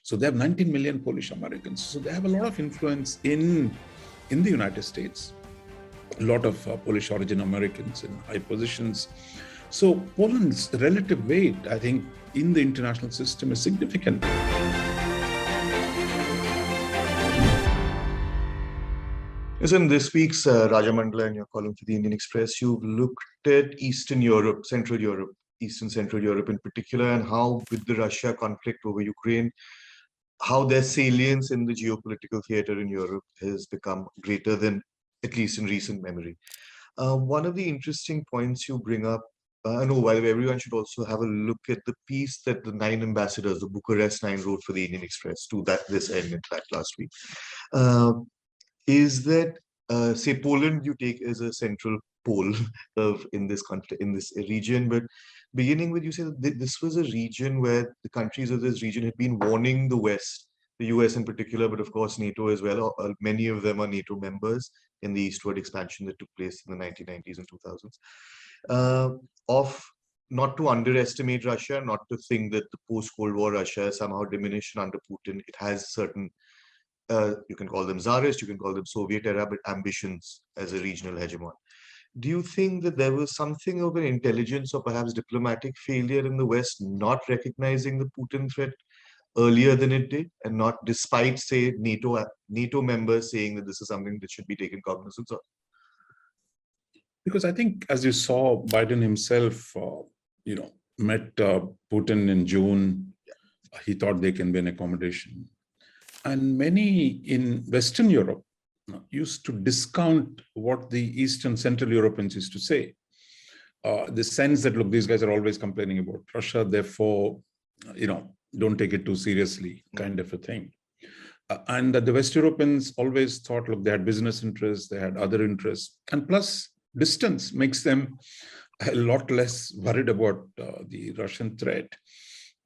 So they have 19 million Polish Americans. So they have a lot of influence in the United States. A lot of Polish origin Americans in high positions. So Poland's relative weight, I think, in the international system is significant. So in this week's Rajamandala, in your column for the Indian Express, you've looked at Eastern Europe, Central Europe, Eastern Central Europe in particular, and how with the Russia conflict over Ukraine, how their salience in the geopolitical theater in Europe has become greater than at least in recent memory. One of the interesting points you bring up, by the way, everyone should also have a look at the piece that the 9 ambassadors, the Bucharest 9, wrote for the Indian Express to this end, in fact, last week. Is that, say, Poland you take as a central pole in this conflict, in this region, but beginning with, you say that this was a region where the countries of this region had been warning the West, the US in particular, but of course NATO as well. Many of them are NATO members in the eastward expansion that took place in the 1990s and 2000s, of not to underestimate Russia, not to think that the post-Cold War Russia is somehow diminished under Putin. It has certain, you can call them Tsarist, you can call them Soviet era, but ambitions as a regional hegemon. Do you think that there was something of an intelligence or perhaps diplomatic failure in the West not recognizing the Putin threat earlier than it did, and not despite, say, NATO members saying that this is something that should be taken cognizance of? Because I think, as you saw, Biden himself, met Putin in June. He thought there can be an accommodation. And many in Western Europe used to discount what the Eastern Central Europeans used to say. The sense that, look, these guys are always complaining about Russia, therefore, don't take it too seriously, kind of a thing. And the West Europeans always thought, look, they had business interests, they had other interests. And plus, distance makes them a lot less worried about the Russian threat.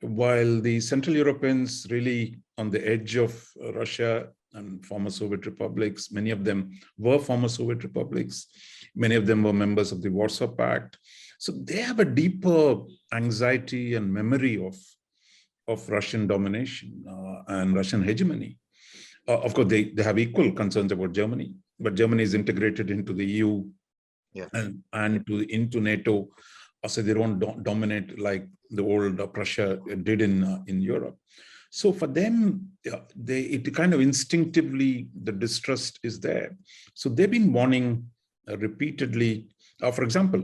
While the Central Europeans really on the edge of Russia and former Soviet republics, many of them were former Soviet republics, many of them were members of the Warsaw Pact. So they have a deeper anxiety and memory of Russian domination and Russian hegemony. Of course, they have equal concerns about Germany, but Germany is integrated into the EU and into NATO, so they don't dominate like the old Prussia did in Europe. So for them, it kind of instinctively, the distrust is there. So they've been warning repeatedly. For example,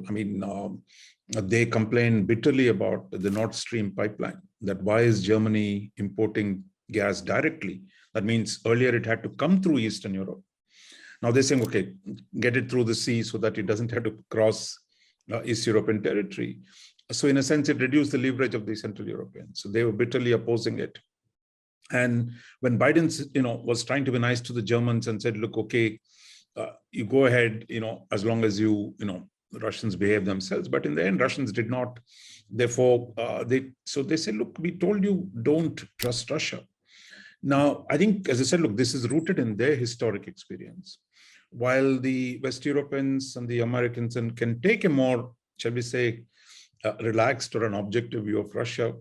they complain bitterly about the Nord Stream pipeline, that why is Germany importing gas directly? That means earlier it had to come through Eastern Europe. Now they're saying, okay, get it through the sea so that it doesn't have to cross East European territory. So in a sense, it reduced the leverage of the Central Europeans. So they were bitterly opposing it. And when Biden, was trying to be nice to the Germans and said, look, okay, you go ahead, as long as the Russians behave themselves. But in the end, Russians did not. Therefore, they said, look, we told you don't trust Russia. Now, I think, as I said, look, this is rooted in their historic experience. While the West Europeans and the Americans can take a more, shall we say, relaxed or an objective view of Russia,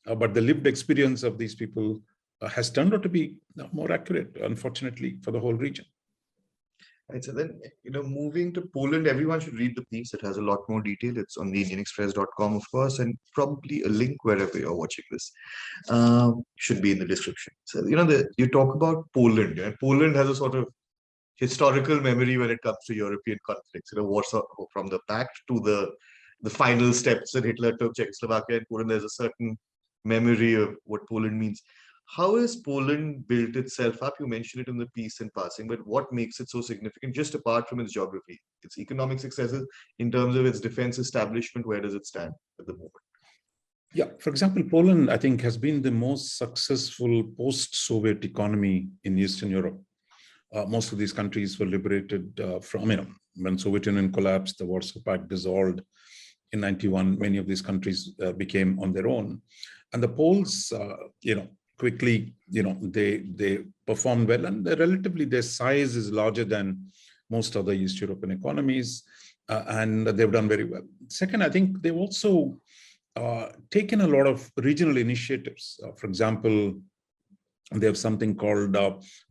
but the lived experience of these people has turned out to be more accurate, unfortunately, for the whole region. Right. So then, moving to Poland, everyone should read the piece. It has a lot more detail. It's on the indianexpress.com, of course, and probably a link wherever you're watching this should be in the description. So, you talk about Poland, and Poland has a sort of historical memory when it comes to European conflicts. Warsaw, from the Pact to the final steps that Hitler took, Czechoslovakia and Poland, there's a certain memory of what Poland means. How has Poland built itself up? You mentioned it in the piece in passing, but what makes it so significant, just apart from its geography, its economic successes, in terms of its defense establishment? Where does it stand at the moment? Yeah, for example, Poland, I think, has been the most successful post-Soviet economy in Eastern Europe. Most of these countries were liberated from, when Soviet Union collapsed, the Warsaw Pact dissolved in 91, many of these countries became on their own. And the Poles, quickly, they performed well, and relatively their size is larger than most other East European economies, and they've done very well. Second, I think they've also taken a lot of regional initiatives. For example, They have something called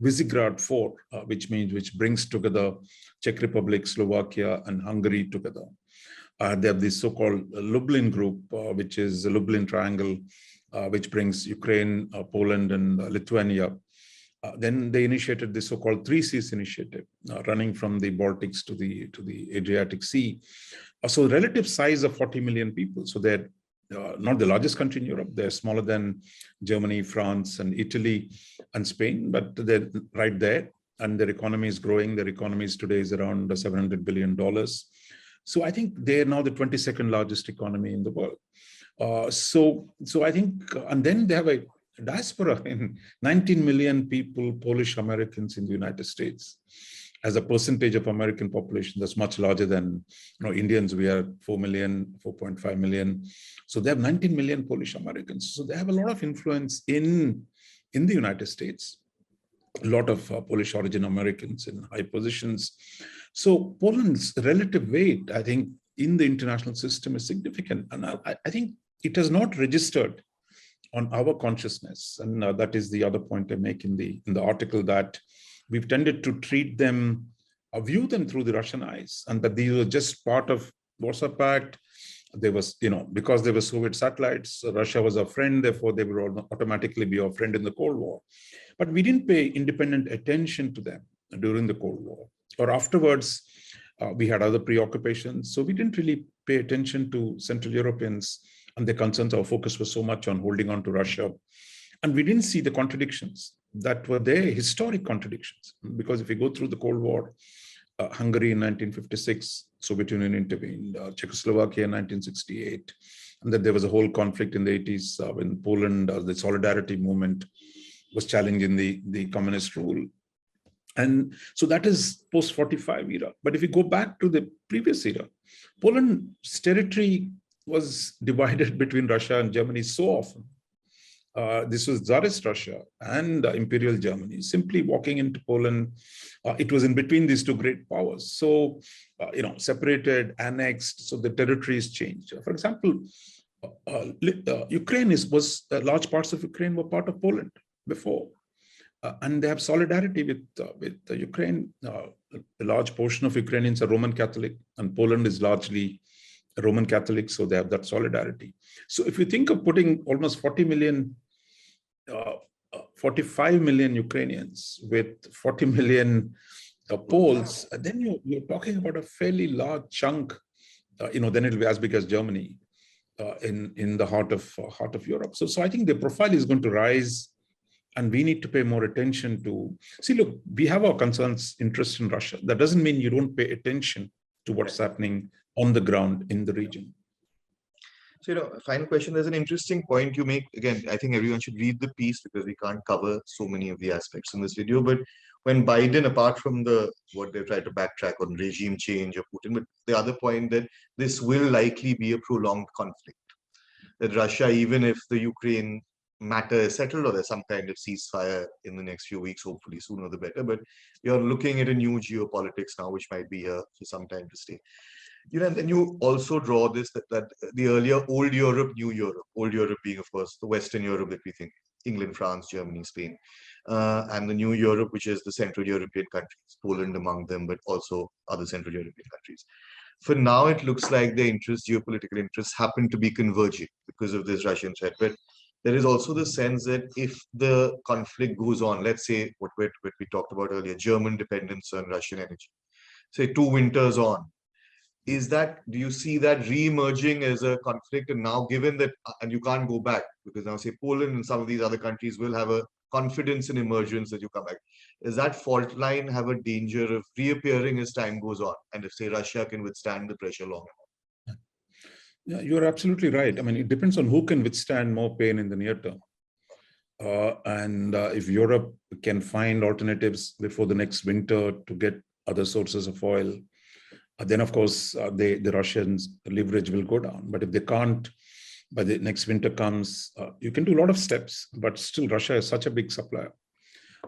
Visegrad 4, which brings together Czech Republic, Slovakia, and Hungary together. They have this so-called Lublin group, which is the Lublin Triangle, which brings Ukraine, Poland, and Lithuania. Then they initiated this so-called Three Seas initiative, running from the Baltics to the Adriatic Sea. So the relative size of 40 million people. So they're not the largest country in Europe. They're smaller than Germany, France, and Italy, and Spain, but they're right there. And their economy is growing. Their economy today is around $700 billion. So I think they're now the 22nd largest economy in the world. So I think, and then they have a diaspora in 19 million people, Polish Americans in the United States. As a percentage of American population, that's much larger than Indians. We are 4 million, 4.5 million. So they have 19 million Polish Americans. So they have a lot of influence in the United States. A lot of Polish origin Americans in high positions. So Poland's relative weight, I think, in the international system is significant. And I think it has not registered on our consciousness. And that is the other point I make in the article, that we've tended to treat them, view them through the Russian eyes, and that these were just part of Warsaw Pact. There was, because they were Soviet satellites, Russia was our friend, therefore they would automatically be our friend in the Cold War. But we didn't pay independent attention to them during the Cold War. Or afterwards, we had other preoccupations. So we didn't really pay attention to Central Europeans and their concerns. Our focus was so much on holding on to Russia. And we didn't see the contradictions that were there, historic contradictions. Because if you go through the Cold War, Hungary in 1956, Soviet Union intervened, Czechoslovakia in 1968, and then there was a whole conflict in the 80s when Poland, the Solidarity movement was challenging the communist rule. And so that is post-45 era. But if you go back to the previous era, Poland's territory was divided between Russia and Germany so often. This was Tsarist Russia and Imperial Germany. Simply walking into Poland, it was in between these two great powers. So, separated, annexed, so the territories changed. For example, Ukraine was large parts of Ukraine were part of Poland before. And they have solidarity with Ukraine. A large portion of Ukrainians are Roman Catholic, and Poland is largely Roman Catholic, so they have that solidarity. So if you think of putting almost 45 million Ukrainians with 40 million Poles, then you're talking about a fairly large chunk. Then it'll be as big as Germany in the heart of Europe. So I think the profile is going to rise, and we need to pay more attention to. See, look, we have our concerns, interest in Russia. That doesn't mean you don't pay attention to what's happening on the ground in the region. So, final question. There's an interesting point you make. Again, I think everyone should read the piece because we can't cover so many of the aspects in this video. But when Biden, apart from what they try to backtrack on regime change or Putin, but the other point that this will likely be a prolonged conflict. That Russia, even if the Ukraine matter is settled or there's some kind of ceasefire in the next few weeks, hopefully sooner the better, but you're looking at a new geopolitics now, which might be here for some time to stay. And then you also draw this, that the earlier old Europe, new Europe, old Europe being, of course, the Western Europe that we think, England, France, Germany, Spain, and the new Europe, which is the Central European countries, Poland among them, but also other Central European countries. For now, it looks like their geopolitical interests happen to be converging because of this Russian threat. But there is also the sense that if the conflict goes on, let's say what we talked about earlier, German dependence on Russian energy, say 2 winters on, do you see that re-emerging as a conflict? And now given that, and you can't go back, because now say Poland and some of these other countries will have a confidence in emergence that you come back. Does that fault line have a danger of reappearing as time goes on? And if say Russia can withstand the pressure long enough? Yeah, you're absolutely right. I mean, it depends on who can withstand more pain in the near term. And if Europe can find alternatives before the next winter to get other sources of oil, then of course the Russians' leverage will go down. But if they can't, by the next winter comes, you can do a lot of steps, but still Russia is such a big supplier.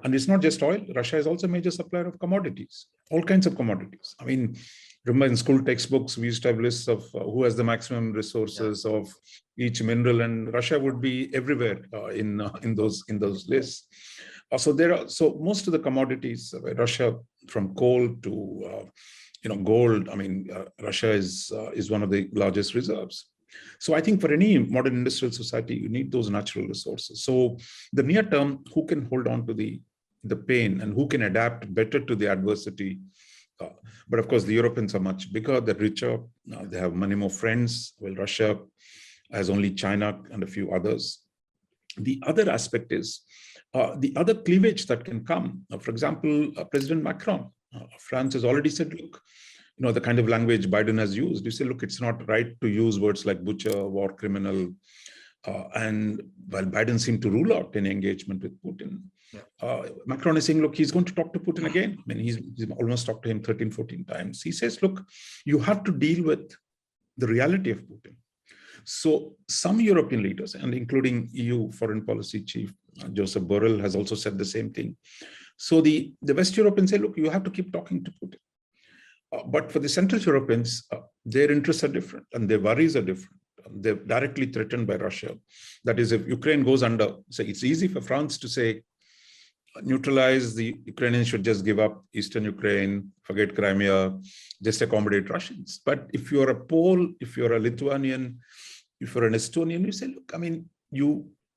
And it's not just oil. Russia is also a major supplier of commodities, all kinds of commodities. I mean, remember in school textbooks, we used to have lists of who has the maximum resources of each mineral, and Russia would be everywhere in those lists. So most of the commodities, Russia, from coal to gold. I mean, Russia is one of the largest reserves. So I think for any modern industrial society, you need those natural resources. So the near term, who can hold on to the pain and who can adapt better to the adversity. But of course, the Europeans are much bigger, they're richer, they have many more friends. Well, Russia has only China and a few others. The other aspect is the other cleavage that can come. For example, President Macron, France has already said, look, the kind of language Biden has used, you say, look, it's not right to use words like butcher, war criminal. And while Biden seemed to rule out any engagement with Putin, Macron is saying, look, he's going to talk to Putin again. I mean, he's almost talked to him 13, 14 times. He says, look, you have to deal with the reality of Putin. So some European leaders, and including EU Foreign Policy Chief Joseph Borrell, has also said the same thing. So the West Europeans say, look, you have to keep talking to Putin. But for the Central Europeans, their interests are different and their worries are different. They're directly threatened by Russia. That is, if Ukraine goes under, so it's easy for France to say, neutralize the Ukrainians, should just give up Eastern Ukraine, forget Crimea, just accommodate Russians. But if you're a Pole, if you're a Lithuanian, if you're an Estonian, you say, look, I mean,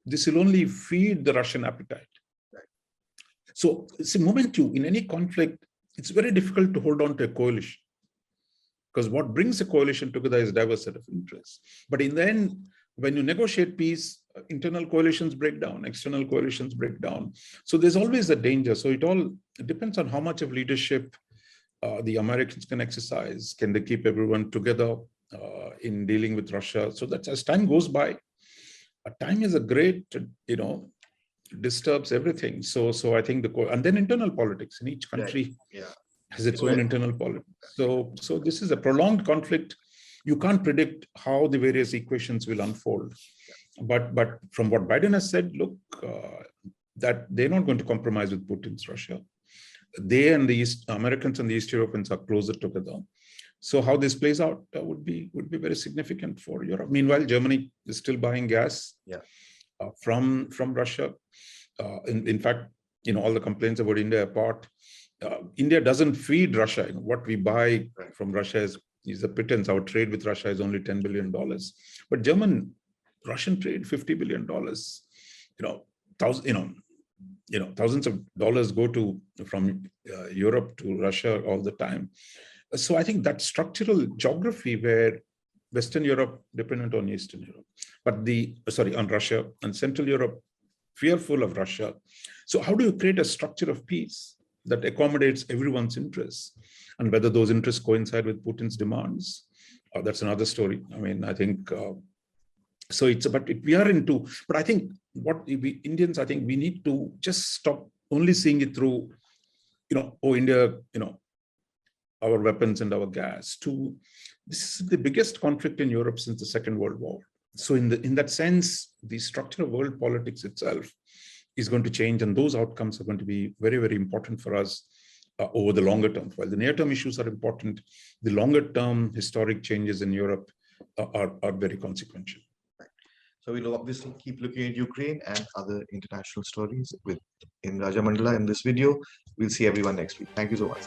this will only feed the Russian appetite. Right. So it's the moment in any conflict, it's very difficult to hold on to a coalition, because what brings a coalition together is a diverse set of interests. But in the end, when you negotiate peace, internal coalitions break down, external coalitions break down. So there's always a danger. So it depends on how much of leadership the Americans can exercise. Can they keep everyone together in dealing with Russia? So that as time goes by, time is a great, disturbs everything. So I think and then internal politics in each country has its own internal politics. So this is a prolonged conflict. You can't predict how the various equations will unfold. But from what Biden has said, look, that they're not going to compromise with Putin's Russia. They and the Americans and the East Europeans are closer together. So how this plays out would be very significant for Europe. Meanwhile, Germany is still buying gas from Russia. In fact, all the complaints about India apart, India doesn't feed Russia. What we buy from Russia is a pittance. Our trade with Russia is only $10 billion. But Russian trade, $50 billion. Thousands of dollars go from Europe to Russia all the time. So I think that structural geography where Western Europe dependent on Eastern Europe, but on Russia, and Central Europe fearful of Russia. So how do you create a structure of peace that accommodates everyone's interests? And whether those interests coincide with Putin's demands, that's another story. I mean, I think, but I think what we Indians, I think we need to just stop only seeing it through, India, our weapons and our gas. This is the biggest conflict in Europe since the Second World War. So in that sense, the structure of world politics itself is going to change, and those outcomes are going to be very, very important for us over the longer term. While the near-term issues are important, the longer-term historic changes in Europe are very consequential. So we'll obviously keep looking at Ukraine and other international stories in Rajamandala in this video. We'll see everyone next week. Thank you so much.